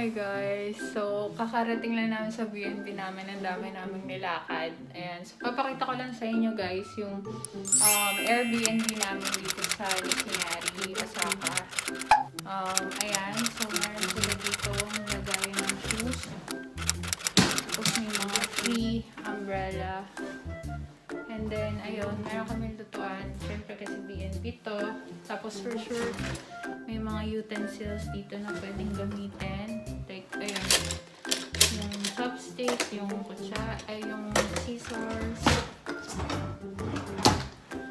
Hi guys! So, kakarating lang namin sa B&B namin. Ang dami naming nilakad. Ayan. So, papakita ko lang sa inyo guys yung Airbnb namin dito sa Nikinari, Osaka. Ayan. So, meron sila dito lagay ng shoes. Tapos may mga free umbrella. And then, ayun, meron kami lutuan. Siyempre kasi B&B to. Tapos for sure, may mga utensils dito na pwedeng gamitin. Like, ayun, yung chopstick, yung kutsa, ay yung scissors.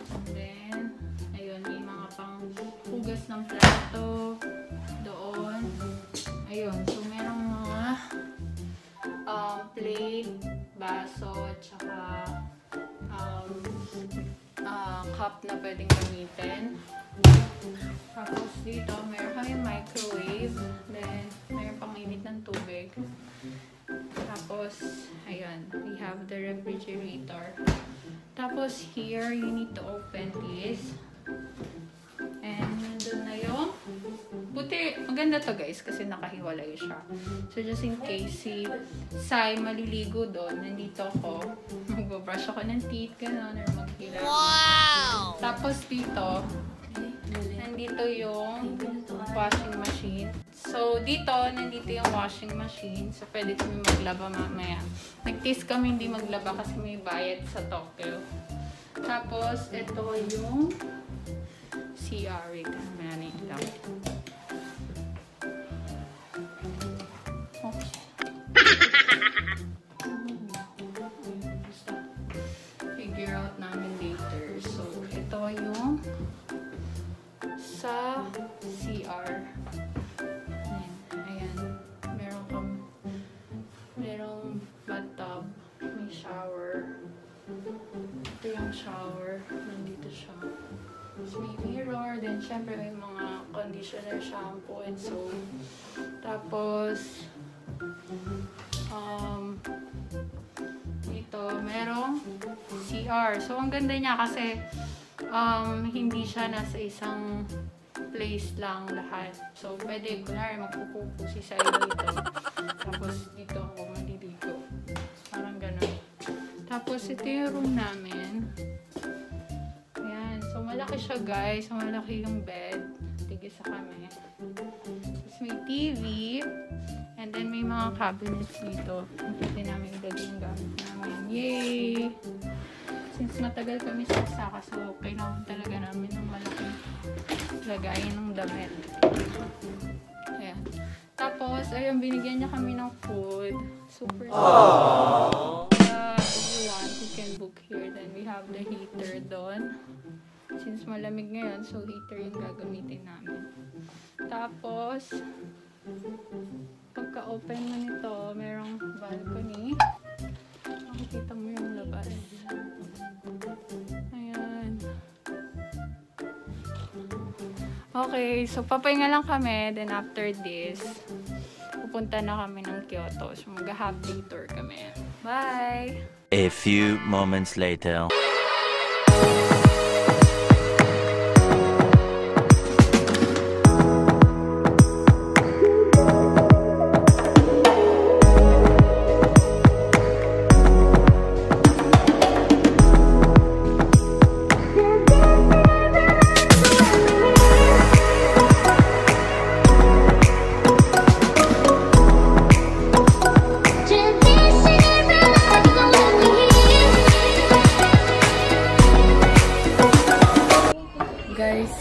And then, ayun, may mga pang hugas ng plato doon. Ayun, so merong mga plate, baso, tsaka cup na pwedeng gamitin. Tapos dito, meron kami microwave. Then, meron pang init ng tubig. Tapos, ayan, we have the refrigerator. Tapos here, you need to open this. And nandun na yung buti, maganda to guys kasi nakahiwalay siya. So just in case si Sai maliligo doon, nandito ako. Magbabrush ako ng teeth, gano'n, or maghilap. Wow! Tapos dito, nandito yung washing machine. So dito, nandito yung washing machine. So pwede kami maglaba mamaya. Nag-taste kami hindi maglaba kasi may bayad sa Tokyo. Tapos, ito yung CR. Manage lang. Figure out namin later. So, ito yung sa CR. Ayan. Merong bathtub. May shower. Ito yung shower. Nandito siya. So, may mirror. Then, syempre, may mga conditioner, shampoo, and soap. Tapos, dito, merong CR. So, ang ganda niya kasi hindi siya nasa isang place lang lahat. So, pwede, kunwari, magpupupo si Sai dito. Tapos, dito ako maliligo. Parang gano'n. Tapos, ito yung room namin. Ayan. So, malaki siya, guys. So, malaki yung bed. Tigisa kami. Tapos, may TV. And then, may mga cabinets dito. Pwede namin ilagay yung gamit namin. Yay! Since matagal kami sa Osaka, so kailangan talaga namin ng malaking lagayin ng damit. Ayan. Tapos, ayun, binigyan niya kami ng food. Super sweet. If you want, you can book here. Then, we have the heater doon. Since malamig ngayon, so heater yung gagamitin namin. Tapos, pagka-open mo nito, merong balcony. Makikita mo yung labas. Ayan. Okay, so papahinga lang kami. Then after this, pupunta na kami ng Kyoto. So mag-half day tour kami. Bye! A few moments later.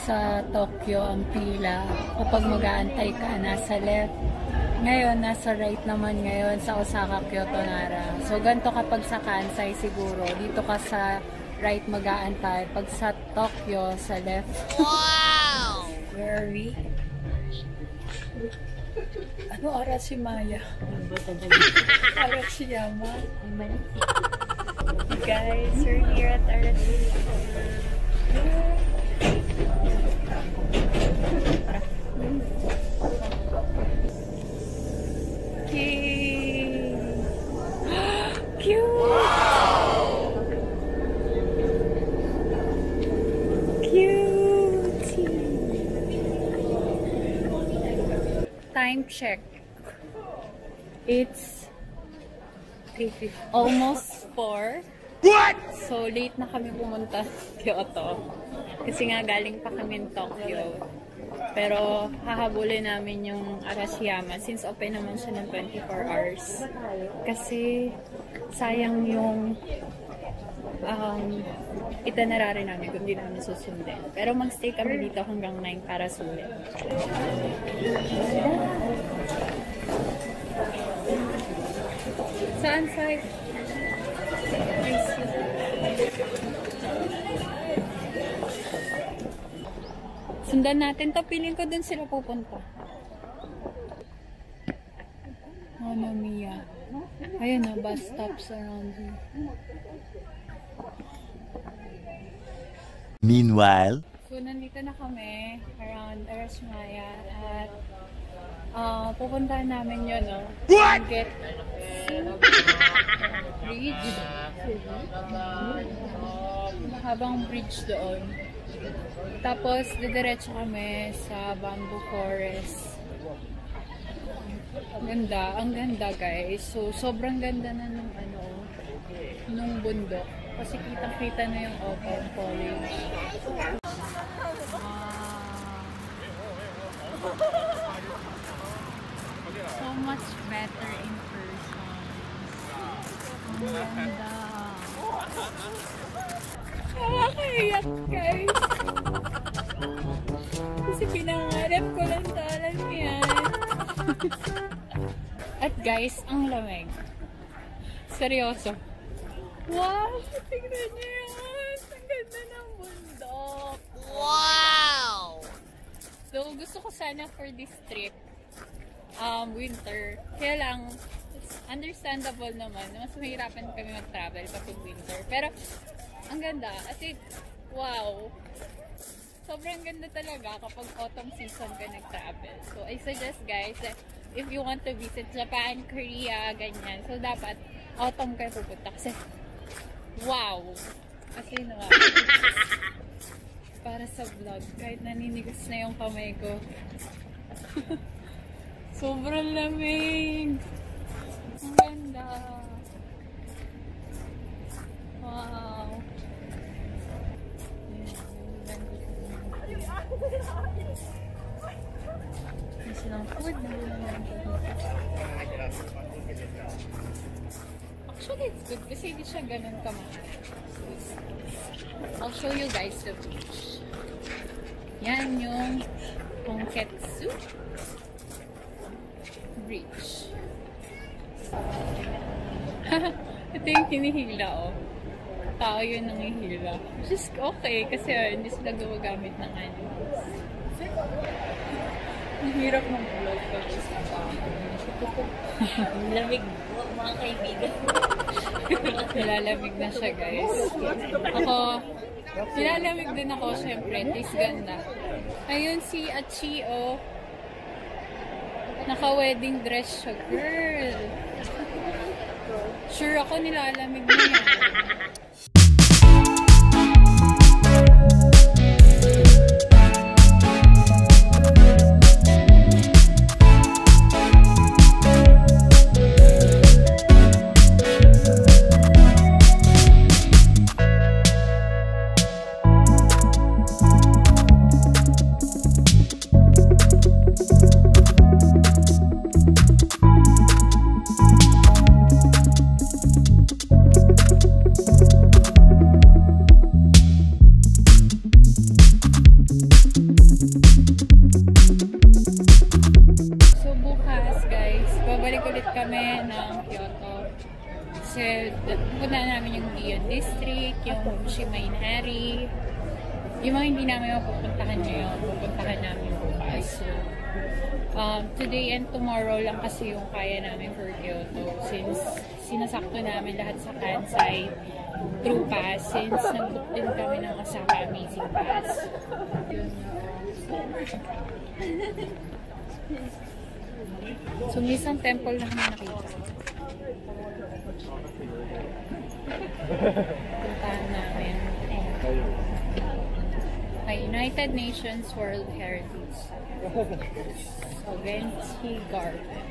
Sa Tokyo, ang pila, kapag mag-aantay ka, nasa left. Ngayon, nasa right naman ngayon sa Osaka, Kyoto, Nara. So, ganito kapag sa Kansai siguro. Dito ka sa right mag-aantay. Pag sa Tokyo, sa left. Wow! Where are we? Ano oras si Maya? Oras si Yama. Guys, we're here at our time check. It's almost 4. What? So, late na kami pumunta sa Kyoto. Kasi nga galing pa kami Tokyo. Pero, hahabulin namin yung Arashiyama since open naman siya ng 24 hours. Kasi, sayang yung itinerary namin kung di namin susundin. Pero magstay kami dito hanggang 9 para sulit. Saan side? Sundan natin to. Piling ko dun sila pupunta. Mia. Ayun na, bus stops around here. Meanwhile, So, nandito na kami around Arashmaya at pupuntahan namin yun, no? What? Get bridge. Mahabang bridge doon. Tapos, didiretso kami sa bamboo forest. Ang ganda guys. So, sobrang ganda na nung bundok. Kasi kitang-kita na yung open foliage. So much better in person. Ang ganda. Nakakaiyak guys. Kasi pinangarap ko lang talan yan. At guys, ang lamig. Seryoso. Wow! Tingnan niyo yan! Ang ganda ng bundok! Wow! So, gusto ko sana for this trip, winter. Kaya lang, it's understandable naman. Mas mahirapan kami mag-travel kapag winter. Pero, ang ganda. As in, wow! Sobrang ganda talaga kapag autumn season ka nag-travel. So, I suggest guys that if you want to visit Japan, Korea, ganyan. So, dapat autumn kayo pupunta. Kasi, wow! Kasi naman, para sa vlog, kahit naninigas na yung kamay ko. Sobrang lamig! Ang ganda! Wow! May silang food na actually, it's good kasi hindi siya ganun kamahal. I'll show you guys the beach. Yan yung Togetsu Bridge. Ito yung hinihila, oh. Tao yun nangihila. Which is okay kasi hindi sila gumagamit ng animals. Ang hirap ng vlog kasi sa tao. Lamig po, mga kaibigan. Nilalamig na siya, guys. Ako, nilalamig din ako, syempre. Taste ganda. Ayun si Achi, oh. Naka-wedding dress siya, girl. Sure ako nilalamig na yan. Kami ng Kyoto. Kasi pupunta namin yung Gion District, yung Shimainari. Yung mga hindi namin mapupuntahan ngayon, pupuntahan namin bukas. So, today and tomorrow lang kasi yung kaya namin for Kyoto since sinasakto namin lahat sa Kansai through pass since nag-book din kami ng Osaka Amazing Pass. So, may isang temple na kami nakita. Puntahan namin. Ay, United Nations World Heritage. Kogenji Garden.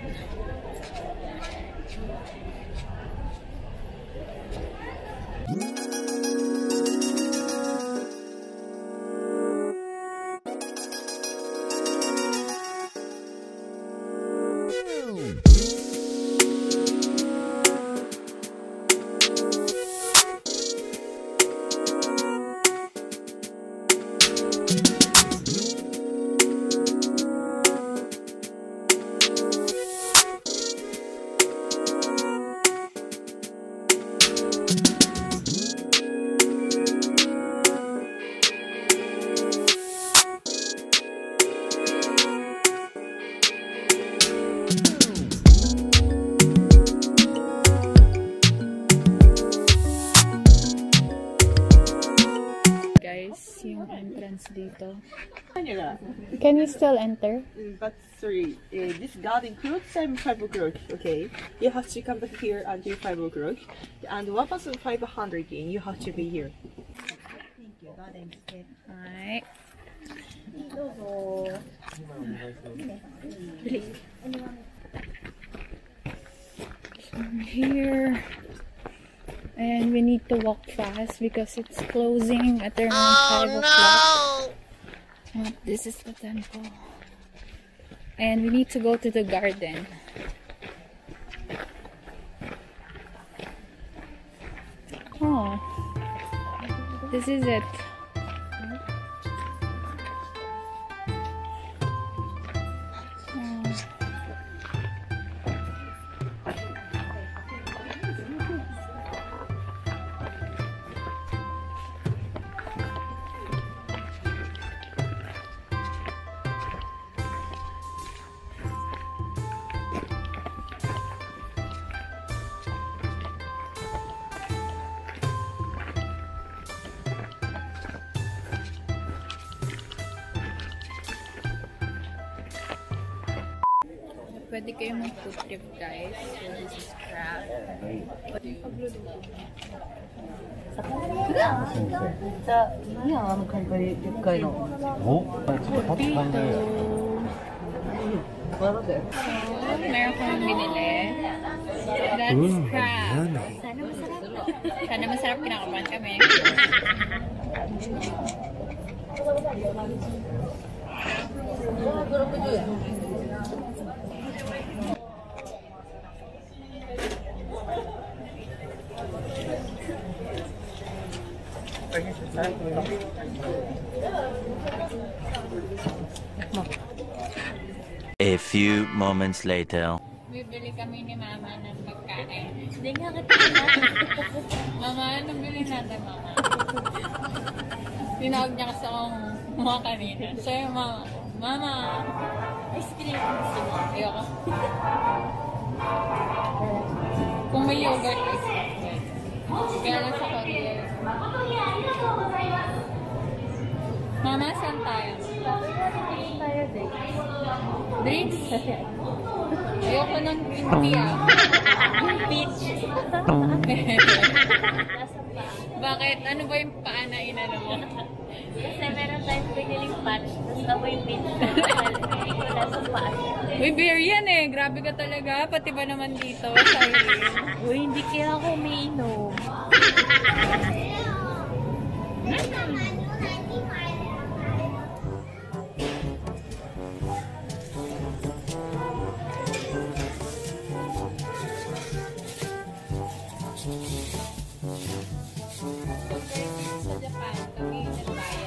Yung entrance dito. Can we still enter? But sorry, this garden closed 5 o'clock, okay? You have to come back here until 5 o'clock. And 1,500 yen, you have to be here. Thank you, garden step. Alright. I'm here. And we need to walk fast because it's closing at around 5 o'clock. And this is the temple. And we need to go to the garden. Oh, this is it. Pwede kayo mag-food trip, guys. So, this is crab. Meron kong binili. That's crab. Sana masarap kinakabahan kami. A few moments later. Bibili kami ni Mama ng pagkain. Hindi nga kita. Mama, anong bilhin natin, Mama? Tinawag niya kasi akong mga kanina. So yung Mama, Mama! Ice cream gusto mo. Ayoko. Kung may yogurt, ice cream. Kaya lang sa Korea. Mama, saan tayo? Tayo din. Drinks? Ayoko ng green tea, ah. Peach. Bakit? Ano ba yung paa na inano mo? Kasi meron tayong piniling patch. Tapos ako yung peach. Hindi ko nasa paa. Uy, beer yan eh. Grabe ka talaga. Pati ba naman dito? Sorry. Uy, hindi kaya ako umiinom. Sa Japan, kami nagbayad.